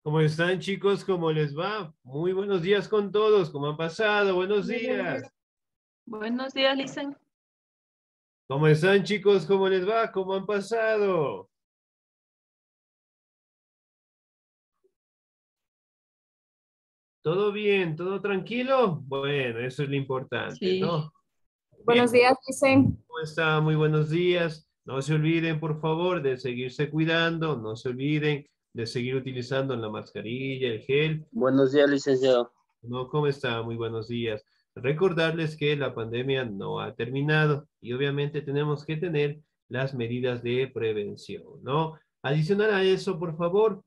¿Cómo están, chicos? ¿Cómo les va? Muy buenos días con todos. ¿Cómo han pasado? Buenos días. Buenos días, Lisen. ¿Cómo están, chicos? ¿Cómo les va? ¿Cómo han pasado? ¿Todo bien? ¿Todo tranquilo? Bueno, eso es lo importante, Sí, ¿no? Buenos Bien, días, dicen. ¿cómo están? Muy buenos días. No se olviden, por favor, de seguirse cuidando. No se olviden de seguir utilizando la mascarilla, el gel. Buenos días, licenciado. No, ¿cómo está? Muy buenos días. Recordarles que la pandemia no ha terminado y obviamente tenemos que tener las medidas de prevención, ¿no? Adicional a eso, por favor,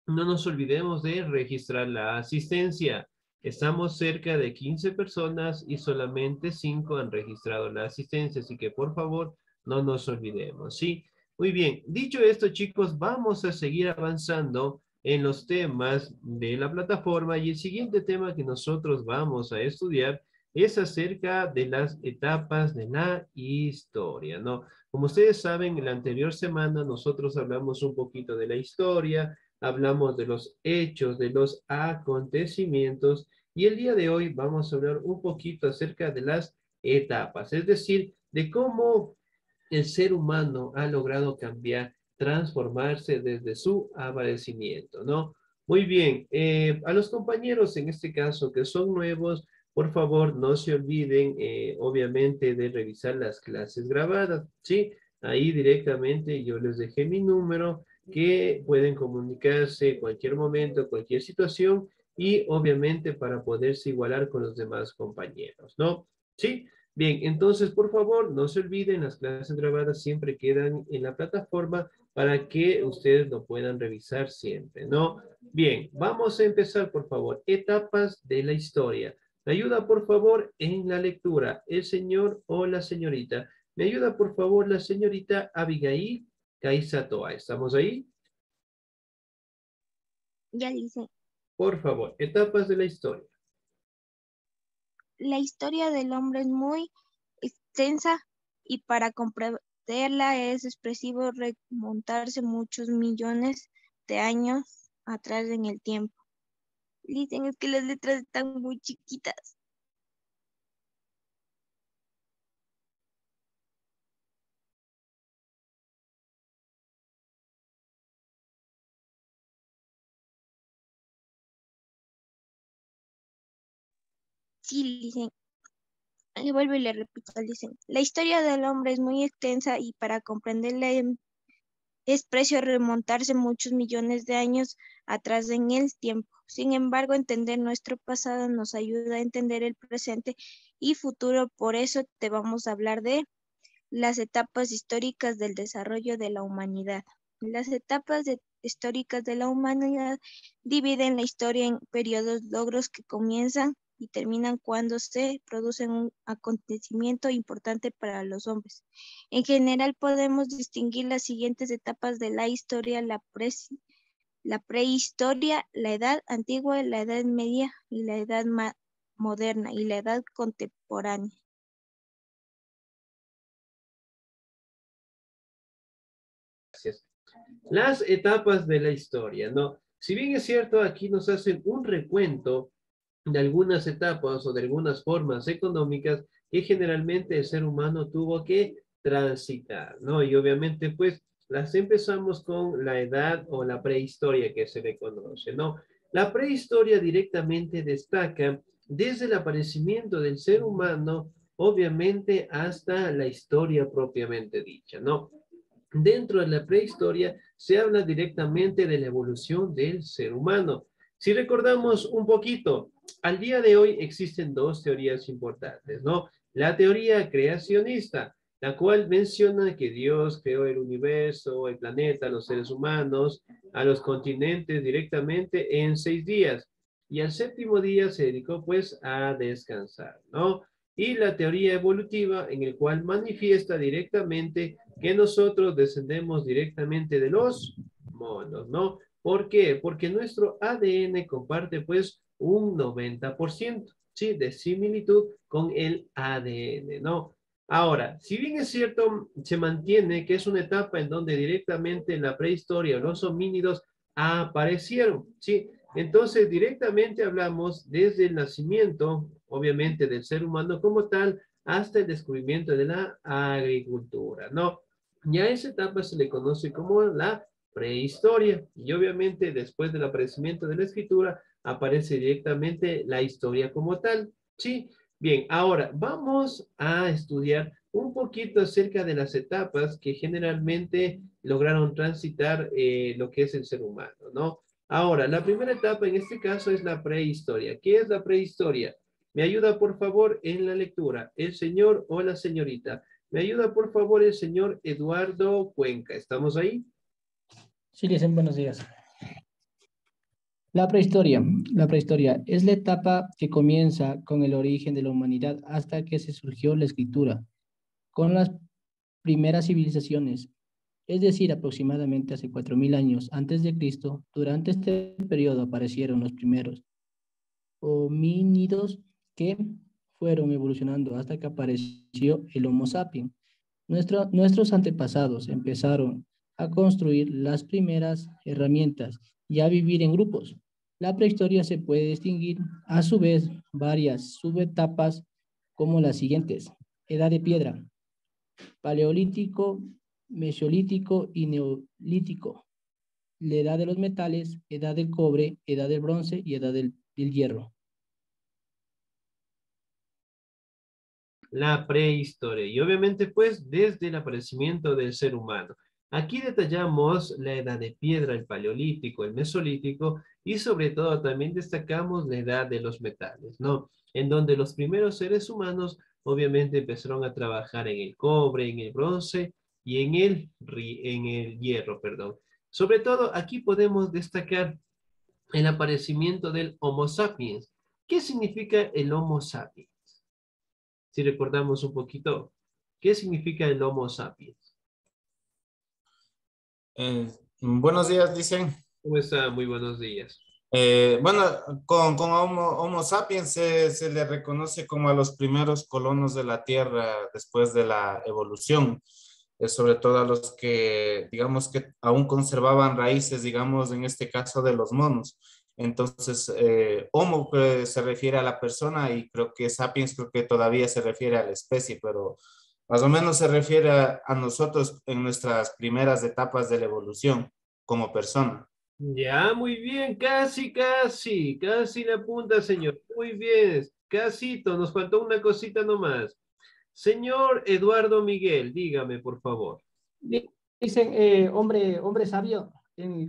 no nos olvidemos de registrar la asistencia. Estamos cerca de 15 personas y solamente 5 han registrado la asistencia, así que por favor, no nos olvidemos, ¿sí? Muy bien, dicho esto, chicos, vamos a seguir avanzando en los temas de la plataforma y el siguiente tema que nosotros vamos a estudiar es acerca de las etapas de la historia, ¿no? Como ustedes saben, en la anterior semana nosotros hablamos un poquito de la historia, hablamos de los hechos, de los acontecimientos y el día de hoy vamos a hablar un poquito acerca de las etapas, es decir, de cómo el ser humano ha logrado cambiar, transformarse desde su aparecimiento, ¿no? Muy bien, a los compañeros en este caso que son nuevos, por favor no se olviden obviamente de revisar las clases grabadas, ¿sí? Ahí directamente yo les dejé mi número que pueden comunicarse en cualquier momento, cualquier situación y obviamente para poderse igualar con los demás compañeros, ¿no? ¿Sí? Bien, entonces, por favor, no se olviden, las clases grabadas siempre quedan en la plataforma para que ustedes lo puedan revisar siempre, ¿no? Bien, vamos a empezar, por favor. Etapas de la historia. Me ayuda, por favor, en la lectura, el señor o la señorita. Me ayuda, por favor, la señorita Abigail Kaisatoa. ¿Estamos ahí? Ya dice, Por favor, etapas de la historia. la historia del hombre es muy extensa y para comprenderla es expresivo remontarse muchos millones de años atrás en el tiempo. Dicen es que las letras están muy chiquitas. Sí, dicen, le vuelvo y le repito, dicen, la historia del hombre es muy extensa y para comprenderla es precio remontarse muchos millones de años atrás en el tiempo. Sin embargo, entender nuestro pasado nos ayuda a entender el presente y futuro. Por eso te vamos a hablar de las etapas históricas del desarrollo de la humanidad. Las históricas de la humanidad dividen la historia en periodos logros que comienzan y terminan cuando se produce un acontecimiento importante para los hombres. En general podemos distinguir las siguientes etapas de la historia: la prehistoria, la edad antigua, la edad media y la edad moderna y la edad contemporánea. Gracias. Las etapas de la historia, ¿no? Si bien es cierto, aquí nos hacen un recuento de algunas etapas o de algunas formas económicas que generalmente el ser humano tuvo que transitar, ¿no? Y obviamente, pues, las empezamos con la edad o la prehistoria que se le conoce, ¿no? La prehistoria directamente destaca desde el aparecimiento del ser humano, obviamente, hasta la historia propiamente dicha, ¿no? Dentro de la prehistoria se habla directamente de la evolución del ser humano. Si recordamos un poquito, al día de hoy existen dos teorías importantes, ¿no? La teoría creacionista, la cual menciona que Dios creó el universo, el planeta, los seres humanos, a los continentes directamente en 6 días. Y al séptimo día se dedicó pues a descansar, ¿no? Y la teoría evolutiva en el cual manifiesta directamente que nosotros descendemos directamente de los monos, ¿no? ¿Por qué? Porque nuestro ADN comparte pues un 90%, ¿sí? De similitud con el ADN, ¿no? Ahora, si bien es cierto, se mantiene que es una etapa en donde directamente en la prehistoria los homínidos aparecieron, ¿sí? Entonces, directamente hablamos desde el nacimiento, obviamente, del ser humano como tal, hasta el descubrimiento de la agricultura, ¿no? Ya a esa etapa se le conoce como la prehistoria. Y obviamente, después del aparecimiento de la escritura, aparece directamente la historia como tal, ¿sí? Bien, ahora vamos a estudiar un poquito acerca de las etapas que generalmente lograron transitar lo que es el ser humano, ¿no? Ahora, la primera etapa en este caso es la prehistoria. ¿Qué es la prehistoria? Me ayuda, por favor, en la lectura, el señor o la señorita. Me ayuda, por favor, el señor Eduardo Cuenca. ¿Estamos ahí? Sí, dicen buenos días. La prehistoria. La prehistoria es la etapa que comienza con el origen de la humanidad hasta que se surgió la escritura, con las primeras civilizaciones, es decir, aproximadamente hace 4000 años antes de Cristo. Durante este periodo aparecieron los primeros homínidos que fueron evolucionando hasta que apareció el Homo sapiens. Nuestros antepasados empezaron a construir las primeras herramientas y a vivir en grupos. La prehistoria se puede distinguir a su vez varias subetapas como las siguientes: edad de piedra, paleolítico, mesolítico y neolítico, la edad de los metales, edad del cobre, edad del bronce y edad del hierro. La prehistoria y obviamente pues desde el aparecimiento del ser humano. Aquí detallamos la edad de piedra, el paleolítico, el mesolítico y sobre todo también destacamos la edad de los metales, ¿no? En donde los primeros seres humanos obviamente empezaron a trabajar en el cobre, en el bronce y en el hierro, perdón. Sobre todo aquí podemos destacar el aparecimiento del Homo sapiens. ¿Qué significa el Homo sapiens? Si recordamos un poquito, ¿qué significa el Homo sapiens? Buenos días, dicen. ¿Cómo está? Muy buenos días. Bueno, con Homo sapiens se le reconoce como a los primeros colonos de la Tierra después de la evolución, sobre todo a los que, digamos, que aún conservaban raíces, digamos, en este caso de los monos. Entonces, Homo se refiere a la persona y creo que sapiens creo que todavía se refiere a la especie, pero más o menos se refiere a nosotros en nuestras primeras etapas de la evolución como persona. Ya, muy bien, casi la punta, señor. Muy bien, casito, nos faltó una cosita nomás. Señor Eduardo Miguel, dígame, por favor. Dicen hombre sabio.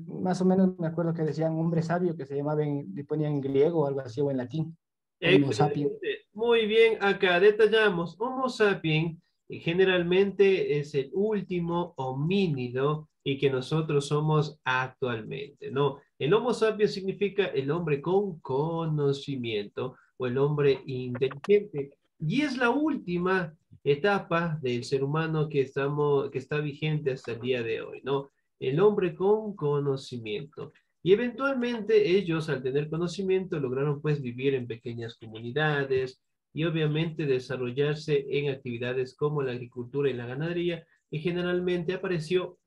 Más o menos me acuerdo que decían hombre sabio, que se llamaba, le ponían en griego o algo así, o en latín. Homo sapiens. Excelente. Muy bien, acá detallamos. Homo sapiens generalmente es el último homínido y que nosotros somos actualmente, ¿no? El Homo sapiens significa el hombre con conocimiento o el hombre inteligente. Y es la última etapa del ser humano que está vigente hasta el día de hoy, ¿no? El hombre con conocimiento. Y eventualmente ellos, al tener conocimiento, lograron pues vivir en pequeñas comunidades y obviamente desarrollarse en actividades como la agricultura y la ganadería, y generalmente apareció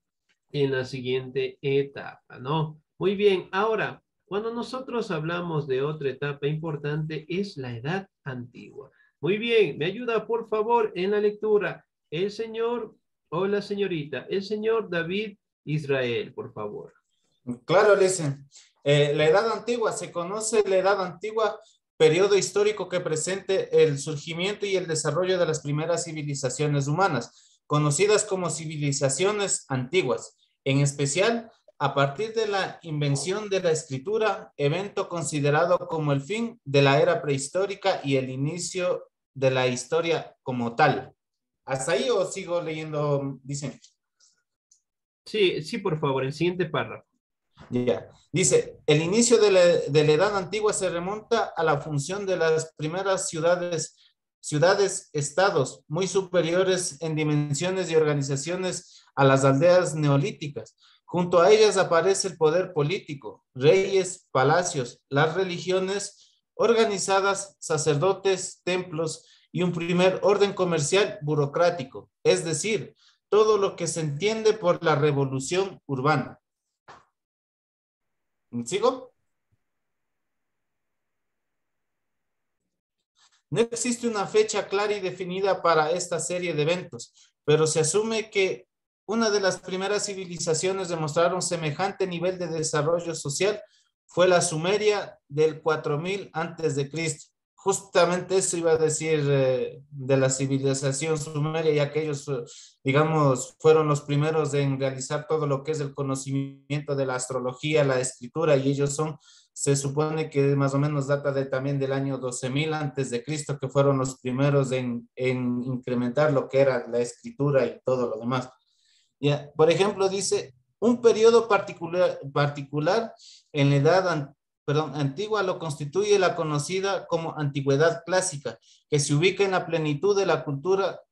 en la siguiente etapa, ¿no? Muy bien, ahora, cuando nosotros hablamos de otra etapa importante, es la edad antigua. Muy bien, me ayuda por favor en la lectura el señor o la señorita, el señor David Israel, por favor. Claro, Listen. La edad antigua, se conoce la edad antigua, periodo histórico que presente el surgimiento y el desarrollo de las primeras civilizaciones humanas, conocidas como civilizaciones antiguas, en especial a partir de la invención de la escritura, evento considerado como el fin de la era prehistórica y el inicio de la historia como tal. ¿Hasta ahí o sigo leyendo? Dicen. Sí, sí, por favor, el siguiente párrafo. Ya. Dice, el inicio de la edad antigua se remonta a la función de las primeras ciudades-estados, muy superiores en dimensiones y organizaciones a las aldeas neolíticas. Junto a ellas aparece el poder político, reyes, palacios, las religiones organizadas, sacerdotes, templos y un primer orden comercial burocrático, es decir, todo lo que se entiende por la revolución urbana. ¿Sigo? No existe una fecha clara y definida para esta serie de eventos, pero se asume que una de las primeras civilizaciones demostraron semejante nivel de desarrollo social fue la Sumeria del 4000 antes de Cristo. Justamente eso iba a decir de la civilización sumeria, ya que ellos, digamos, fueron los primeros en realizar todo lo que es el conocimiento de la astrología, la escritura, y ellos son, se supone que más o menos data también del año 12.000 antes de Cristo, que fueron los primeros en incrementar lo que era la escritura y todo lo demás. Ya, por ejemplo, dice, un periodo particular en la edad antigua lo constituye la conocida como antigüedad clásica, que se ubica en la plenitud de la cultura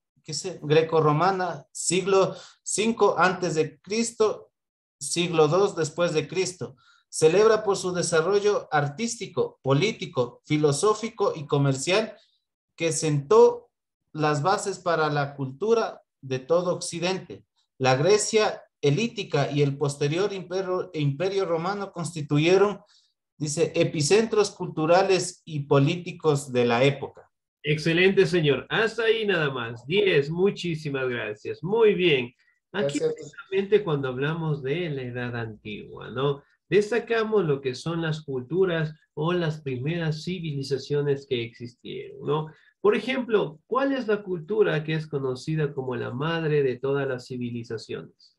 greco-romana, siglo V antes de Cristo, siglo II después de Cristo. Celebra por su desarrollo artístico, político, filosófico y comercial que sentó las bases para la cultura de todo Occidente. La Grecia helítica y el posterior imperio romano constituyeron, dice, epicentros culturales y políticos de la época. Excelente, señor. Hasta ahí nada más. 10. Muchísimas gracias. Muy bien. Aquí precisamente cuando hablamos de la edad antigua, ¿no? Destacamos lo que son las culturas o las primeras civilizaciones que existieron, ¿no? Por ejemplo, ¿cuál es la cultura que es conocida como la madre de todas las civilizaciones?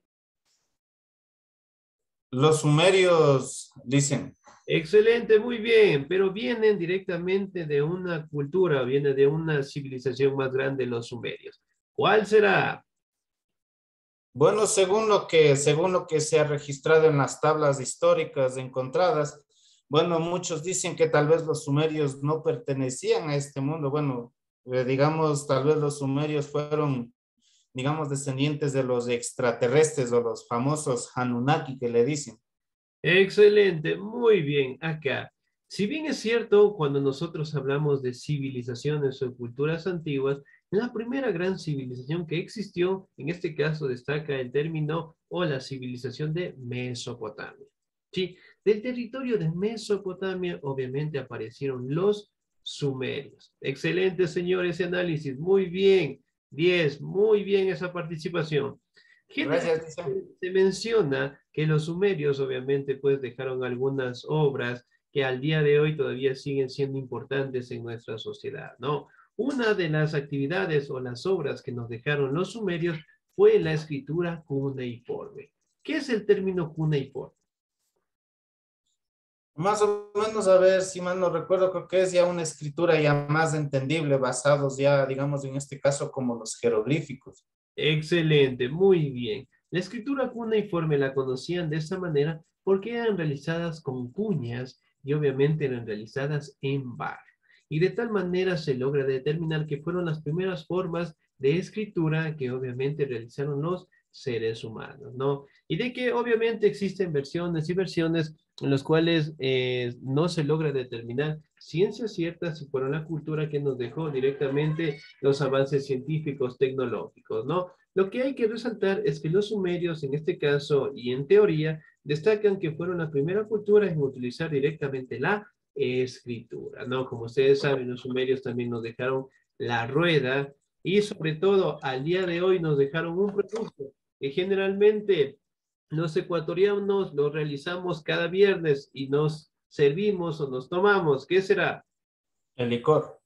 Los sumerios dicen. Excelente, muy bien, pero vienen directamente de una cultura, viene de una civilización más grande, los sumerios. ¿Cuál será? Bueno, según lo que se ha registrado en las tablas históricas encontradas, bueno, muchos dicen que tal vez los sumerios no pertenecían a este mundo. Bueno, digamos, tal vez los sumerios fueron, digamos, descendientes de los extraterrestres o los famosos Anunnaki que le dicen. Excelente, muy bien, acá. Si bien es cierto, cuando nosotros hablamos de civilizaciones o culturas antiguas, la primera gran civilización que existió, en este caso destaca el término o la civilización de Mesopotamia. Sí, del territorio de Mesopotamia obviamente aparecieron los sumerios. Excelente, señor, ese análisis, muy bien. 10, muy bien esa participación. Gracias. Se menciona que los sumerios obviamente pues dejaron algunas obras que al día de hoy todavía siguen siendo importantes en nuestra sociedad, ¿no? Una de las actividades o las obras que nos dejaron los sumerios fue la escritura cuneiforme. ¿Qué es el término cuneiforme? Más o menos, a ver, si mal no recuerdo, creo que es ya una escritura ya más entendible, basados ya, digamos, en este caso como los jeroglíficos. Excelente, muy bien. La escritura cuneiforme la conocían de esta manera porque eran realizadas con cuñas y obviamente eran realizadas en barro. Y de tal manera se logra determinar que fueron las primeras formas de escritura que obviamente realizaron los seres humanos, ¿no? Y de que obviamente existen versiones y versiones en las cuales no se logra determinar ciencias ciertas si fueron la cultura que nos dejó directamente los avances científicos, tecnológicos, ¿no? Lo que hay que resaltar es que los sumerios, en este caso y en teoría, destacan que fueron la primera cultura en utilizar directamente la escritura, ¿no? Como ustedes saben, los sumerios también nos dejaron la rueda y sobre todo al día de hoy nos dejaron un producto que generalmente los ecuatorianos lo realizamos cada viernes y nos servimos o nos tomamos. ¿Qué será? El licor.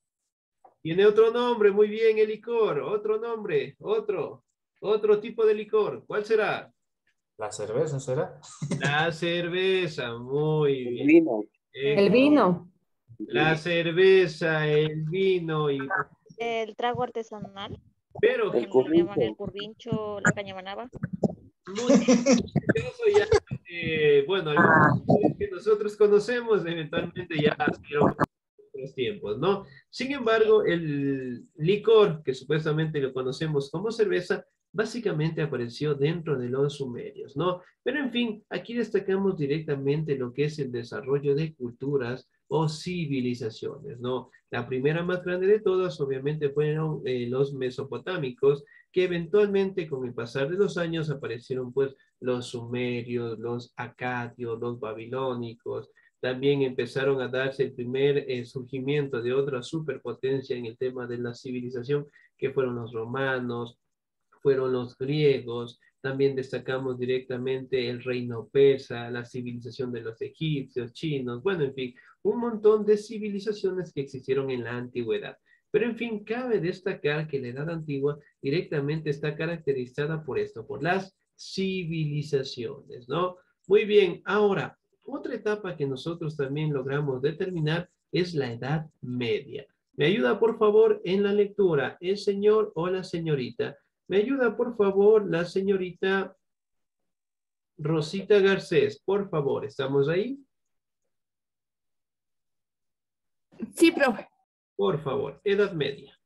Tiene otro nombre, muy bien, el licor. Otro nombre, otro tipo de licor. ¿Cuál será? La cerveza, ¿será? La cerveza, muy bien. El vino. El vino. La cerveza, el vino y... El trago artesanal. Pero... El Lo llaman currincho. el currincho, la cañamanaba. Ya, bueno, algunos que nosotros conocemos eventualmente ya hicieron otros tiempos, ¿no? Sin embargo, el licor, que supuestamente lo conocemos como cerveza, básicamente apareció dentro de los sumerios, ¿no? Pero en fin, aquí destacamos directamente lo que es el desarrollo de culturas o civilizaciones, ¿no? La primera más grande de todas, obviamente, fueron los mesopotámicos, que eventualmente con el pasar de los años aparecieron pues los sumerios, los acadios, los babilónicos. También empezaron a darse el primer surgimiento de otra superpotencia en el tema de la civilización, que fueron los romanos, fueron los griegos. También destacamos directamente el reino persa, la civilización de los egipcios, chinos, bueno, en fin, un montón de civilizaciones que existieron en la antigüedad. Pero en fin, cabe destacar que la Edad Antigua directamente está caracterizada por esto, por las civilizaciones, ¿no? Muy bien, ahora, otra etapa que nosotros también logramos determinar es la Edad Media. ¿Me ayuda, por favor, en la lectura el señor o la señorita? ¿Me ayuda, por favor, la señorita Rosita Garcés? Por favor, ¿estamos ahí? Sí, profe. Por favor, Edad Media.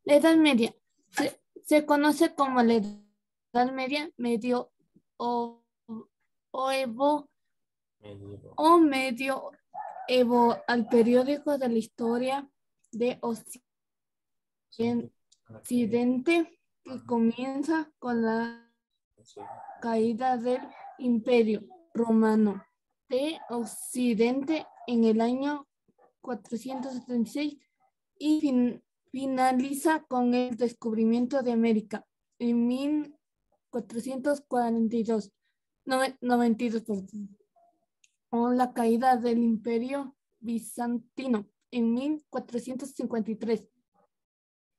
La Edad Media se conoce como la Edad Media, medio o medioevo al periódico de la historia de Occidente, que comienza con la caída del Imperio Romano de Occidente en el año 476 y finaliza con el descubrimiento de América en 1492, 92, con la caída del Imperio Bizantino en 1453,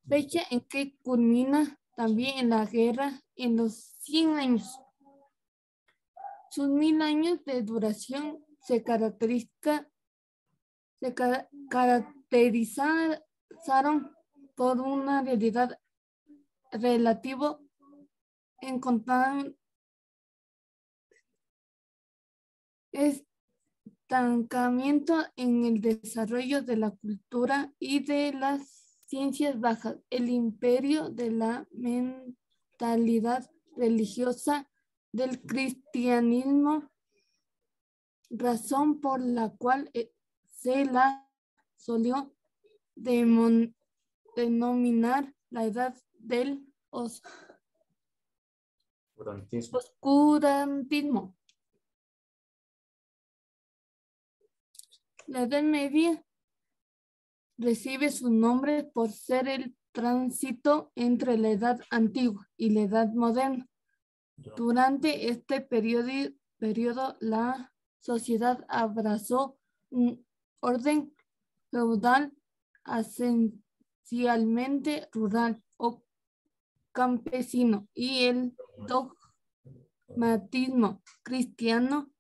fecha en que culmina también en la guerra en los 100 años. Sus 1000 años de duración se caracterizaron por una realidad relativo estancamiento en el desarrollo de la cultura y de las ciencias bajas, el imperio de la mentalidad religiosa del cristianismo, razón por la cual se la solió denominar la edad del oscurantismo. La Edad Media recibe su nombre por ser el tránsito entre la Edad Antigua y la Edad Moderna. Durante este periodo, la sociedad abrazó un orden feudal esencialmente rural o campesino, y el dogmatismo cristiano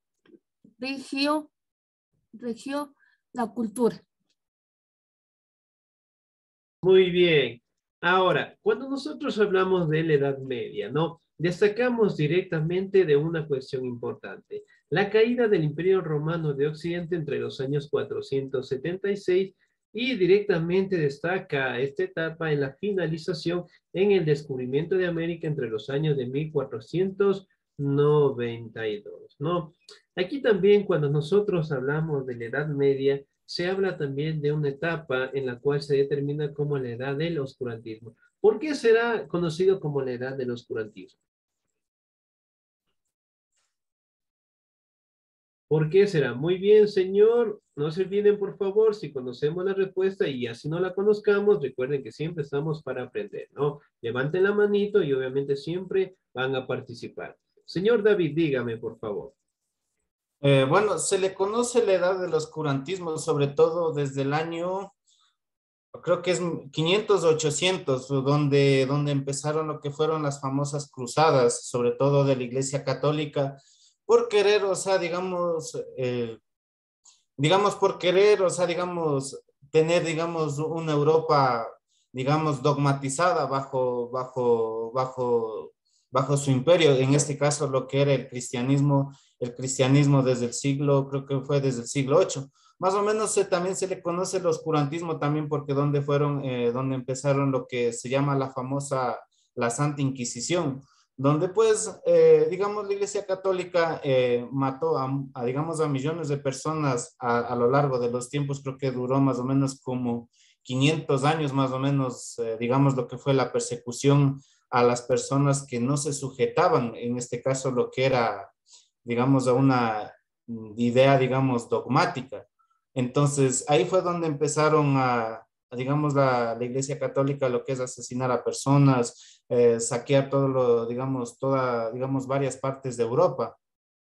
rigió la cultura. Muy bien. Ahora, cuando nosotros hablamos de la Edad Media, ¿no? Destacamos directamente de una cuestión importante. La caída del Imperio Romano de Occidente entre los años 476 y directamente destaca esta etapa en la finalización en el descubrimiento de América entre los años de 1492, ¿no? Aquí también cuando nosotros hablamos de la Edad Media, se habla también de una etapa en la cual se determina como la edad del oscurantismo. ¿Por qué será conocido como la edad del oscurantismo? ¿Por qué será? Muy bien, señor. No se olviden, por favor, si conocemos la respuesta y así no la conozcamos, recuerden que siempre estamos para aprender, ¿no? Levanten la manito y obviamente siempre van a participar. Señor David, dígame, por favor. Bueno, se le conoce la edad del oscurantismo, sobre todo desde el año, creo que es 500 o 800, donde empezaron lo que fueron las famosas cruzadas, sobre todo de la Iglesia Católica, por querer, o sea, digamos, por querer, o sea, digamos, tener, digamos, una Europa, digamos, dogmatizada bajo su imperio, en este caso lo que era el cristianismo desde el siglo, creo que fue desde el siglo VIII. Más o menos también se le conoce el oscurantismo también porque donde empezaron lo que se llama la Santa Inquisición, donde pues, digamos, la Iglesia Católica mató digamos, a millones de personas a lo largo de los tiempos. Creo que duró más o menos como 500 años más o menos, digamos, lo que fue la persecución a las personas que no se sujetaban, en este caso lo que era, digamos, a una idea, digamos, dogmática. Entonces, ahí fue donde empezaron digamos, la Iglesia Católica, lo que es asesinar a personas, saquear todo lo, digamos, digamos, varias partes de Europa,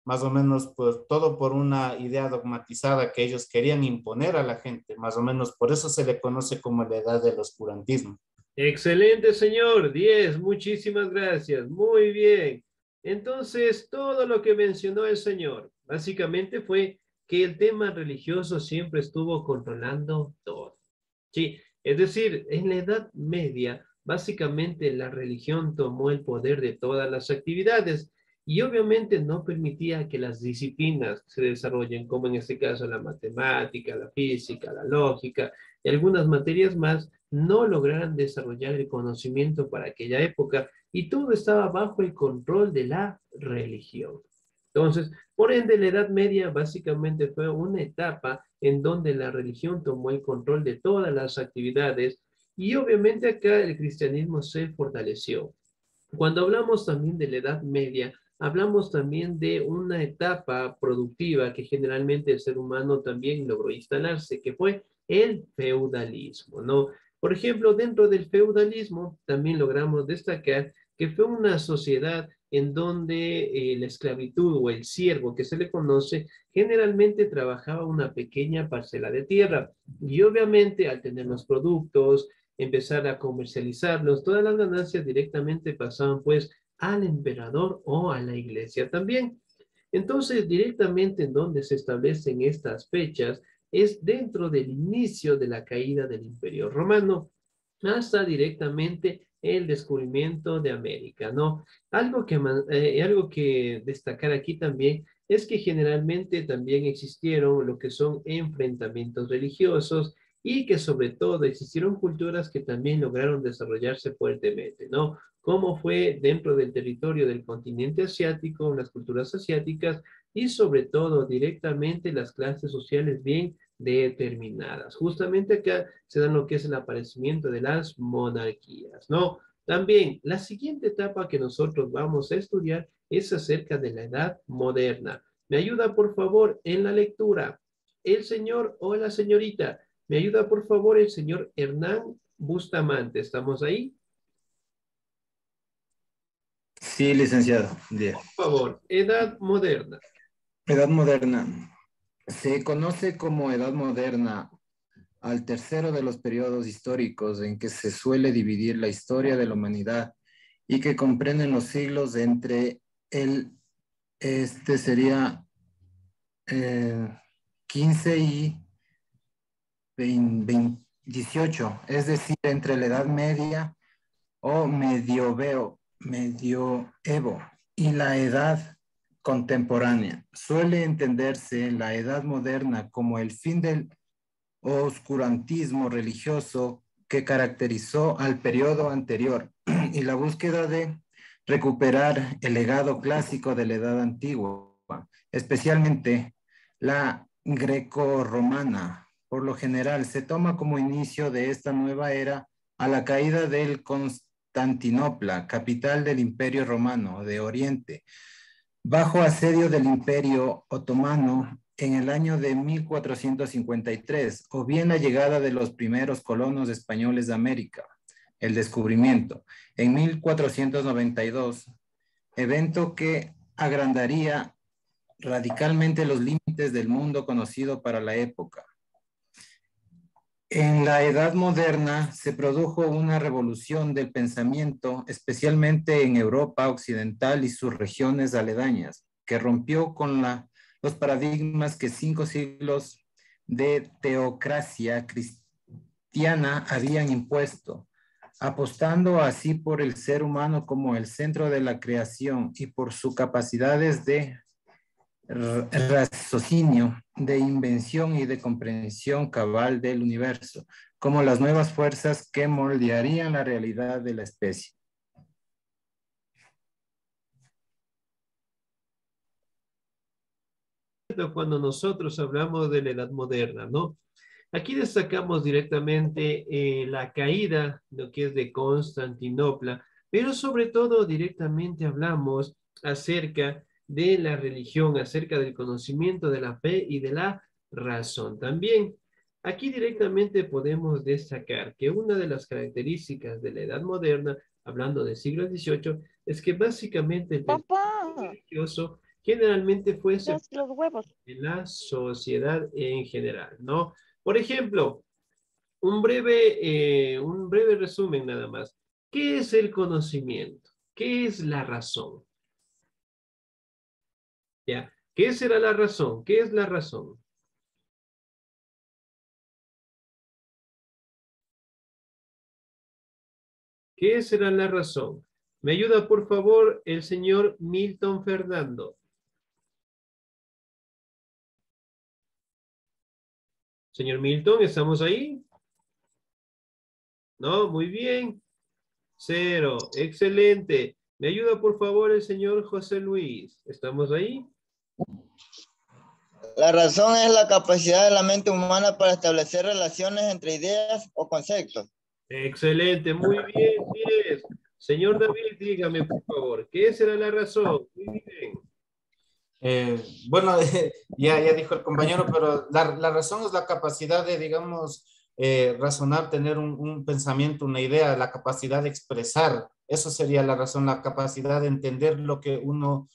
más o menos, pues todo por una idea dogmatizada que ellos querían imponer a la gente, más o menos, por eso se le conoce como la edad del oscurantismo. Excelente, señor. 10. Muchísimas gracias. Muy bien. Entonces, todo lo que mencionó el señor, básicamente fue que el tema religioso siempre estuvo controlando todo. Sí, es decir, en la Edad Media, básicamente la religión tomó el poder de todas las actividades y obviamente no permitía que las disciplinas se desarrollen, como en este caso la matemática, la física, la lógica y algunas materias más, no lograran desarrollar el conocimiento para aquella época y todo estaba bajo el control de la religión. Entonces, por ende, la Edad Media básicamente fue una etapa en donde la religión tomó el control de todas las actividades y obviamente acá el cristianismo se fortaleció. Cuando hablamos también de la Edad Media, hablamos también de una etapa productiva que generalmente el ser humano también logró instalarse, que fue el feudalismo, ¿no? Por ejemplo, dentro del feudalismo también logramos destacar que fue una sociedad en donde la esclavitud o el siervo que se le conoce generalmente trabajaba una pequeña parcela de tierra y obviamente al tener los productos, empezar a comercializarlos, todas las ganancias directamente pasaban pues al emperador o a la iglesia también. Entonces, directamente en donde se establecen estas fechas es dentro del inicio de la caída del Imperio Romano, hasta directamente el descubrimiento de América, ¿no? Algo que destacar aquí también es que generalmente también existieron lo que son enfrentamientos religiosos y que sobre todo existieron culturas que también lograron desarrollarse fuertemente, ¿no? Como fue dentro del territorio del continente asiático, las culturas asiáticas y sobre todo directamente las clases sociales bien determinadas. Justamente acá se dan lo que es el aparecimiento de las monarquías, ¿no? También la siguiente etapa que nosotros vamos a estudiar es acerca de la edad moderna. ¿Me ayuda por favor en la lectura? El señor o la señorita. ¿Me ayuda por favor el señor Hernán Bustamante? ¿Estamos ahí? Sí, licenciado. Bien. Por favor, edad moderna. Edad moderna. Se conoce como edad moderna al tercero de los periodos históricos en que se suele dividir la historia de la humanidad y que comprenden los siglos entre sería 15 y 18, es decir, entre la Edad Media o medioevo y la edad contemporánea. Suele entenderse la edad moderna como el fin del oscurantismo religioso que caracterizó al periodo anterior y la búsqueda de recuperar el legado clásico de la edad antigua, especialmente la greco-romana. Por lo general, se toma como inicio de esta nueva era a la caída del Constantinopla, capital del Imperio Romano de Oriente, bajo asedio del Imperio Otomano en el año de 1453, o bien la llegada de los primeros colonos españoles de América, el descubrimiento, en 1492, evento que agrandaría radicalmente los límites del mundo conocido para la época. En la Edad Moderna se produjo una revolución del pensamiento, especialmente en Europa Occidental y sus regiones aledañas, que rompió con los paradigmas que 5 siglos de teocracia cristiana habían impuesto, apostando así por el ser humano como el centro de la creación y por sus capacidades de raciocinio, de invención y de comprensión cabal del universo, como las nuevas fuerzas que moldearían la realidad de la especie. Cuando nosotros hablamos de la edad moderna, ¿no? Aquí destacamos directamente la caída, lo que es de Constantinopla, pero sobre todo directamente hablamos acerca de la religión, acerca del conocimiento de la fe y de la razón. También aquí directamente podemos destacar que una de las características de la Edad Moderna, hablando del siglo XVIII, es que básicamente el pensamiento Papá, religioso generalmente fue das los huevos. en la sociedad en general, ¿no? Por ejemplo, un breve resumen nada más. ¿Qué es el conocimiento? ¿Qué es la razón? ¿Ya? ¿Qué será la razón? ¿Qué es la razón? ¿Qué será la razón? ¿Me ayuda, por favor, el señor Milton Fernando? Señor Milton, ¿estamos ahí? No, muy bien. 0, excelente. ¿Me ayuda, por favor, el señor José Luis? ¿Estamos ahí? La razón es la capacidad de la mente humana para establecer relaciones entre ideas o conceptos. Excelente, muy bien, 10. Señor David, dígame, por favor, ¿qué será la razón? Muy bien. Bueno, ya dijo el compañero, pero la razón es la capacidad de, digamos, razonar, tener un pensamiento, una idea, la capacidad de expresar. Eso sería la razón, la capacidad de entender lo que uno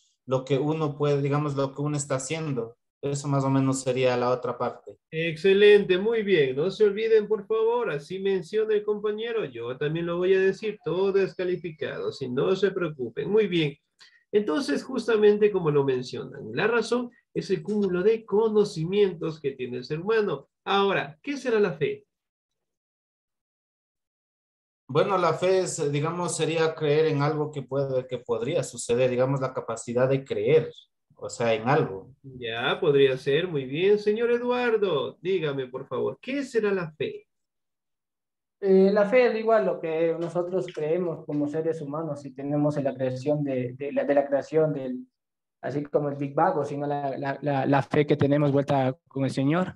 puede, digamos, lo que uno está haciendo. Eso más o menos sería la otra parte. Excelente, muy bien. No se olviden, por favor, así menciona el compañero. Yo también lo voy a decir, todo es calificado, si no se preocupen. Muy bien. Entonces, justamente como lo mencionan, la razón es el cúmulo de conocimientos que tiene el ser humano. Ahora, ¿qué será la fe? Bueno, la fe es, digamos, sería creer en algo que podría suceder, digamos, la capacidad de creer, o sea, en algo. Ya, podría ser, muy bien. Señor Eduardo, dígame, por favor, ¿qué será la fe? La fe es igual lo que nosotros creemos como seres humanos y tenemos en la creación de la creación del, así como el Big Bang, o sino la fe que tenemos vuelta con el Señor.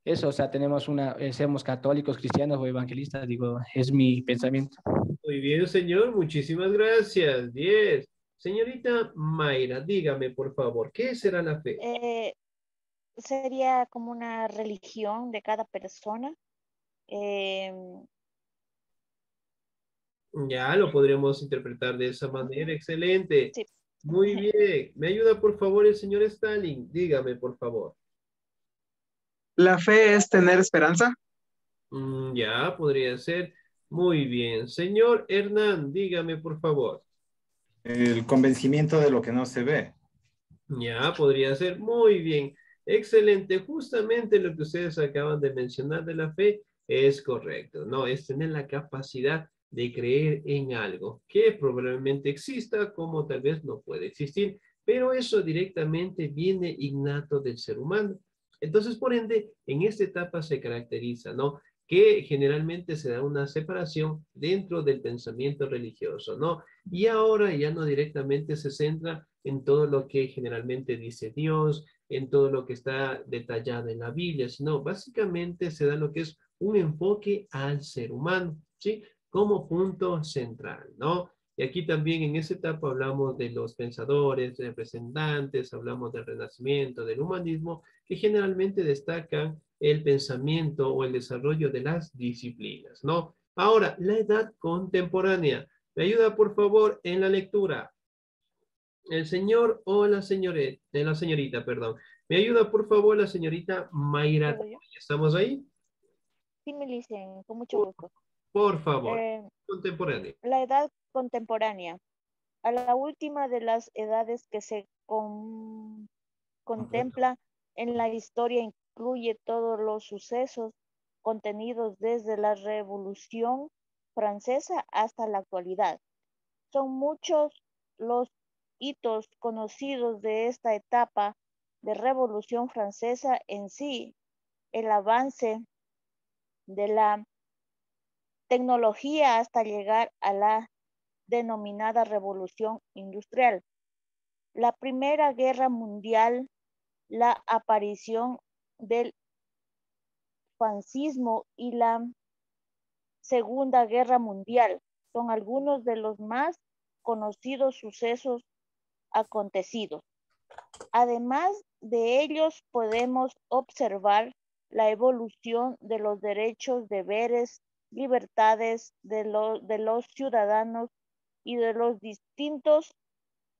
Eso, o sea, tenemos somos católicos, cristianos o evangelistas, digo, es mi pensamiento. Muy bien, señor, muchísimas gracias. 10. Señorita Mayra, dígame, por favor, ¿qué será la fe? Sería como una religión de cada persona. Em, Ya lo podríamos interpretar de esa manera. Excelente. sí. Muy bien. ¿Me ayuda, por favor, el señor Stalin? Dígame, por favor. La fe es tener esperanza. Ya, podría ser. Muy bien. Señor Hernán, dígame, por favor. El convencimiento de lo que no se ve. Ya, podría ser. Muy bien. Excelente. Justamente lo que ustedes acaban de mencionar de la fe es correcto. No, es tener la capacidad de creer en algo que probablemente exista, como tal vez no puede existir, pero eso directamente viene innato del ser humano. Entonces, por ende, en esta etapa se caracteriza, ¿no? Que generalmente se da una separación dentro del pensamiento religioso, ¿no? Y ahora ya no directamente se centra en todo lo que generalmente dice Dios, en todo lo que está detallado en la Biblia, sino básicamente se da lo que es un enfoque al ser humano, ¿sí? Como punto central, ¿no? Y aquí también en esa etapa hablamos de los pensadores, representantes, hablamos del Renacimiento, del humanismo, que generalmente destacan el pensamiento o el desarrollo de las disciplinas, ¿no? Ahora, la edad contemporánea. ¿Me ayuda, por favor, en la lectura? El señor o la señorita, perdón. ¿Me ayuda, por favor, la señorita Mayra? ¿Puedo yo? ¿Estamos ahí? Sí, me dicen, con mucho gusto. Por favor, Eh, contemporáneo. la edad contemporánea, a la última de las edades que se contempla en la historia, incluye todos los sucesos contenidos desde la Revolución Francesa hasta la actualidad. Son muchos los hitos conocidos de esta etapa de Revolución Francesa en sí, el avance de la tecnología hasta llegar a la denominada Revolución Industrial. La Primera Guerra Mundial, la aparición del fascismo y la Segunda Guerra Mundial. Son algunos de los más conocidos sucesos acontecidos. Además de ellos, podemos observar la evolución de los derechos, deberes, libertades de los ciudadanos y de los distintos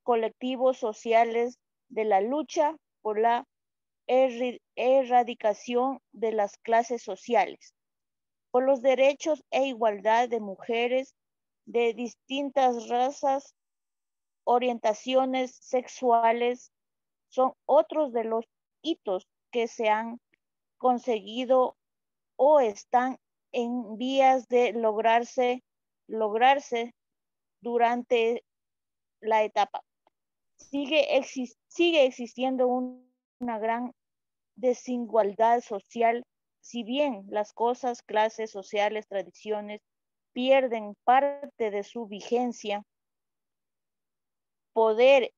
colectivos sociales de la lucha por la erradicación de las clases sociales, por los derechos e igualdad de mujeres de distintas razas, orientaciones sexuales, son otros de los hitos que se han conseguido o están en vías de lograrse durante la etapa. Sigue existiendo una gran desigualdad social, si bien las cosas, clases sociales, tradiciones pierden parte de su vigencia, poder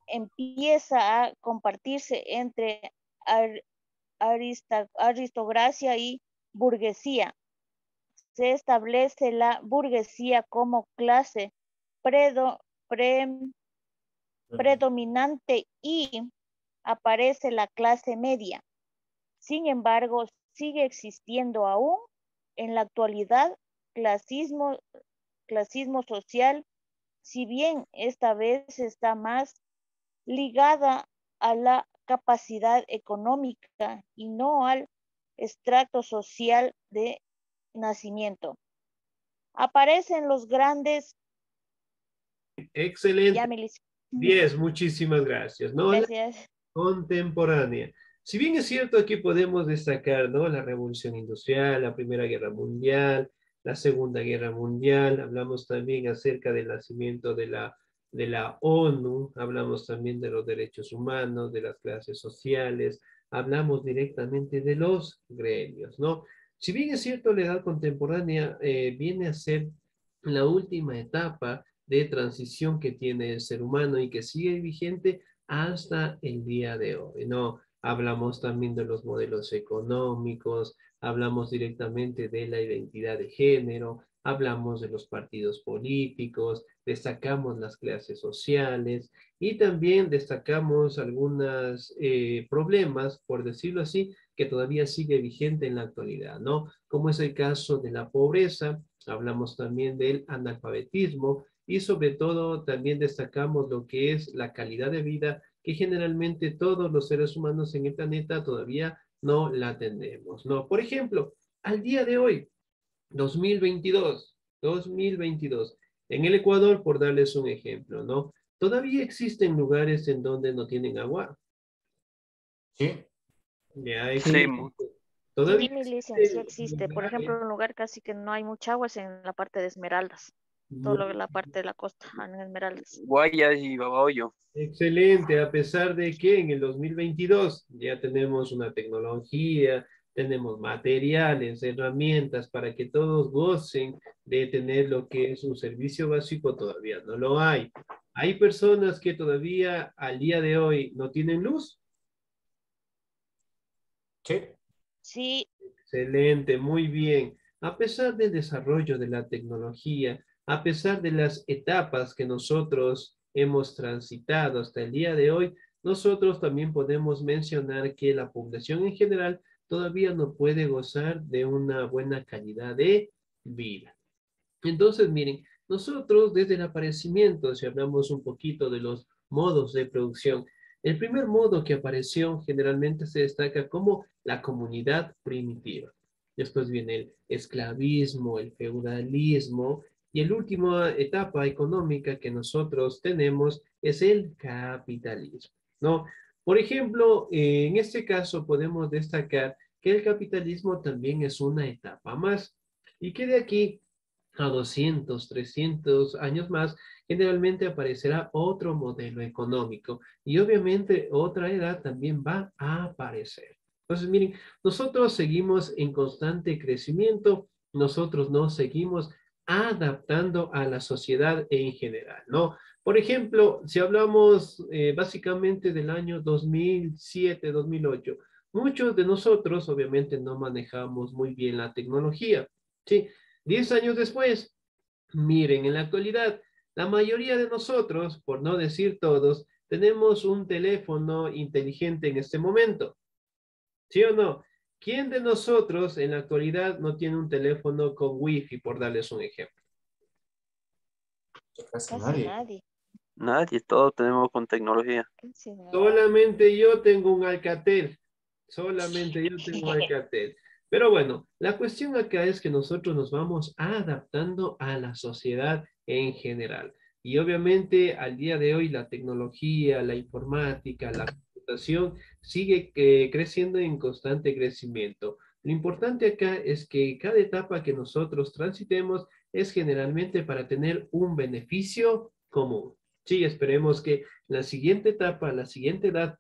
empieza a compartirse entre aristocracia y burguesía. Se establece la burguesía como clase predominante y aparece la clase media. Sin embargo, sigue existiendo aún en la actualidad clasismo social, si bien esta vez está más ligada a la capacidad económica y no al estrato social de nacimiento. Aparecen los grandes... Excelente. 10, muchísimas gracias. ¿No? Gracias. Contemporánea. Si bien es cierto, aquí podemos destacar, ¿no?, la Revolución Industrial, la Primera Guerra Mundial, la Segunda Guerra Mundial, hablamos también acerca del nacimiento de la ONU, hablamos también de los derechos humanos, de las clases sociales, hablamos directamente de los gremios, ¿no? Si bien es cierto, la edad contemporánea viene a ser la última etapa de transición que tiene el ser humano y que sigue vigente hasta el día de hoy, ¿no? Hablamos también de los modelos económicos, hablamos directamente de la identidad de género, hablamos de los partidos políticos, destacamos las clases sociales y también destacamos algunos problemas, por decirlo así, que todavía sigue vigente en la actualidad, ¿no? Como es el caso de la pobreza, hablamos también del analfabetismo y sobre todo también destacamos lo que es la calidad de vida que generalmente todos los seres humanos en el planeta todavía no la tenemos, ¿no? Por ejemplo, al día de hoy, 2022, en el Ecuador, por darles un ejemplo, ¿no? Todavía existen lugares en donde no tienen agua. Sí. Ya existe. Todavía Sí, mi licencia, sí existe. Por ejemplo, un lugar casi que no hay mucha agua es en la parte de Esmeraldas. Todo la parte de la costa, en Esmeraldas. Guayas y Babahoyo. Excelente, a pesar de que en el 2022 ya tenemos una tecnología, tenemos materiales, herramientas para que todos gocen de tener lo que es un servicio básico, todavía no lo hay. Hay personas que todavía al día de hoy no tienen luz. Sí. Sí. Excelente, muy bien. A pesar del desarrollo de la tecnología, a pesar de las etapas que nosotros hemos transitado hasta el día de hoy, nosotros también podemos mencionar que la población en general todavía no puede gozar de una buena calidad de vida. Entonces, miren, nosotros desde el aparecimiento, si hablamos un poquito de los modos de producción, el primer modo que apareció generalmente se destaca como la comunidad primitiva. Después viene el esclavismo, el feudalismo, y la última etapa económica que nosotros tenemos es el capitalismo, ¿no? Por ejemplo, en este caso podemos destacar que el capitalismo también es una etapa más y que de aquí a 200, 300 años más, generalmente aparecerá otro modelo económico y obviamente otra edad también va a aparecer. Entonces, miren, nosotros seguimos en constante crecimiento, nosotros nos seguimos adaptando a la sociedad en general, ¿no? Por ejemplo, si hablamos básicamente del año 2007, 2008, muchos de nosotros obviamente no manejamos muy bien la tecnología, ¿sí? 10 años después, miren, en la actualidad, la mayoría de nosotros, por no decir todos, tenemos un teléfono inteligente en este momento. ¿Sí o no? ¿Quién de nosotros en la actualidad no tiene un teléfono con Wi-Fi, por darles un ejemplo? Casi Casi nadie. Nadie, todos tenemos con tecnología. Casi nadie. Solamente yo tengo un Alcatel. Solamente yo tengo un Alcatel. Pero bueno, la cuestión acá es que nosotros nos vamos adaptando a la sociedad en general. Y obviamente al día de hoy la tecnología, la informática, la computación sigue creciendo en constante crecimiento. Lo importante acá es que cada etapa que nosotros transitemos es generalmente para tener un beneficio común. Sí, esperemos que la siguiente etapa, la siguiente edad,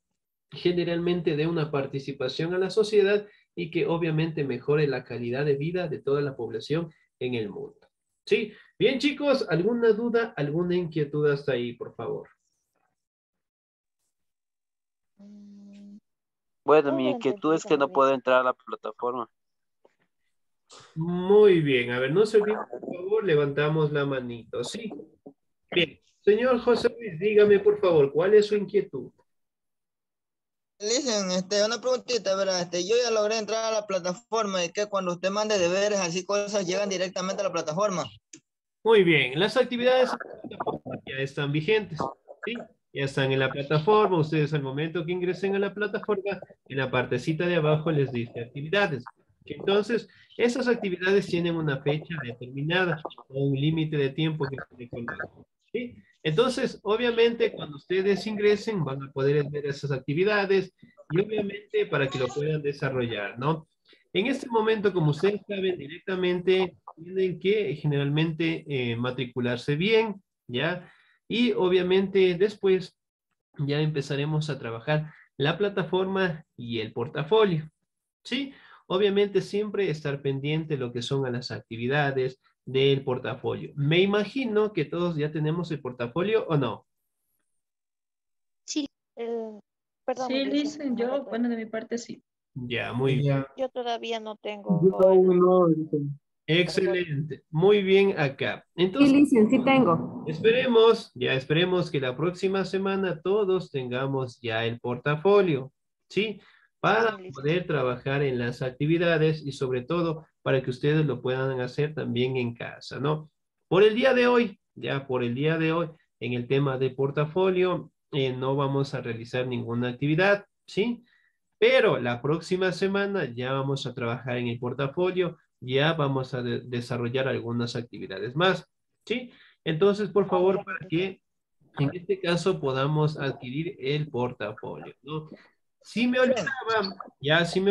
generalmente dé una participación a la sociedad y que obviamente mejore la calidad de vida de toda la población en el mundo. Sí, bien chicos, ¿alguna duda, alguna inquietud hasta ahí, por favor? Bueno, mi inquietud es que no puedo entrar a la plataforma. Muy bien, a ver, no se olviden, por favor, levantamos la manito, ¿sí? Bien, señor José Luis, dígame, por favor, ¿cuál es su inquietud? Listen, una preguntita, ¿verdad? Yo ya logré entrar a la plataforma y que cuando usted mande deberes, así cosas llegan directamente a la plataforma. Muy bien, las actividades ya están vigentes, ¿sí? Ya están en la plataforma, ustedes al momento que ingresen a la plataforma, en la partecita de abajo les dice actividades. Entonces, esas actividades tienen una fecha determinada o un límite de tiempo que se coloca, ¿sí? Entonces, obviamente, cuando ustedes ingresen, van a poder ver esas actividades y obviamente para que lo puedan desarrollar, ¿no? En este momento, como ustedes saben, directamente tienen que generalmente matricularse bien, ¿ya? Y obviamente después ya empezaremos a trabajar la plataforma y el portafolio, ¿sí? Obviamente siempre estar pendiente de lo que son a las actividades del portafolio. Me imagino que todos ya tenemos el portafolio, ¿o no? Sí. Perdón, Sí, dicen yo, bueno, de mi parte sí. Ya, muy bien. yo todavía no tengo. Yo aún no. Dicen. Excelente. Muy bien acá. Sí, Entonces, Licen, sí tengo. esperemos que la próxima semana todos tengamos ya el portafolio, ¿sí? Para poder trabajar en las actividades y sobre todo para que ustedes lo puedan hacer también en casa, ¿no? Por el día de hoy, en el tema de portafolio, no vamos a realizar ninguna actividad, ¿sí? Pero la próxima semana ya vamos a trabajar en el portafolio, ya vamos a desarrollar algunas actividades más, ¿sí? Entonces, por favor, para que en este caso podamos adquirir el portafolio, ¿no? Si me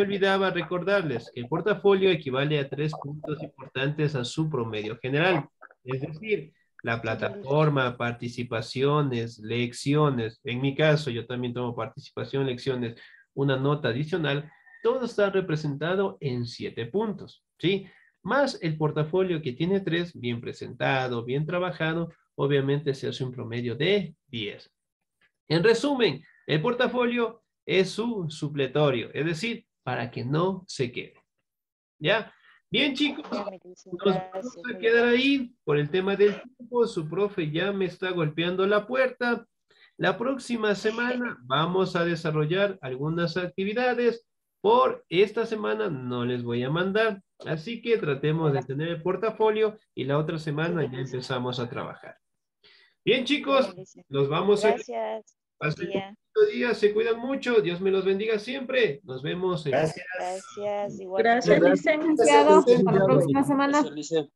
olvidaba recordarles que el portafolio equivale a 3 puntos importantes a su promedio general. Es decir, la plataforma, participaciones, lecciones. En mi caso, yo también tomo participación, lecciones, una nota adicional. Todo está representado en 7 puntos, ¿sí? Más el portafolio que tiene 3, bien presentado, bien trabajado, obviamente se hace un promedio de 10. En resumen, el portafolio es su supletorio, es decir, para que no se quede. ¿Ya? Bien, chicos, nos vamos a quedar ahí por el tema del tiempo. Su profe ya me está golpeando la puerta. La próxima semana vamos a desarrollar algunas actividades. Por esta semana no les voy a mandar, así que tratemos de tener el portafolio y la otra semana ya empezamos a trabajar. Bien, chicos, los vamos a... Gracias. Pasen un bonito día, se cuidan mucho, Dios me los bendiga siempre. Nos vemos. Gracias. Gracias, Licen. Hasta la próxima semana. Gracias, Licen.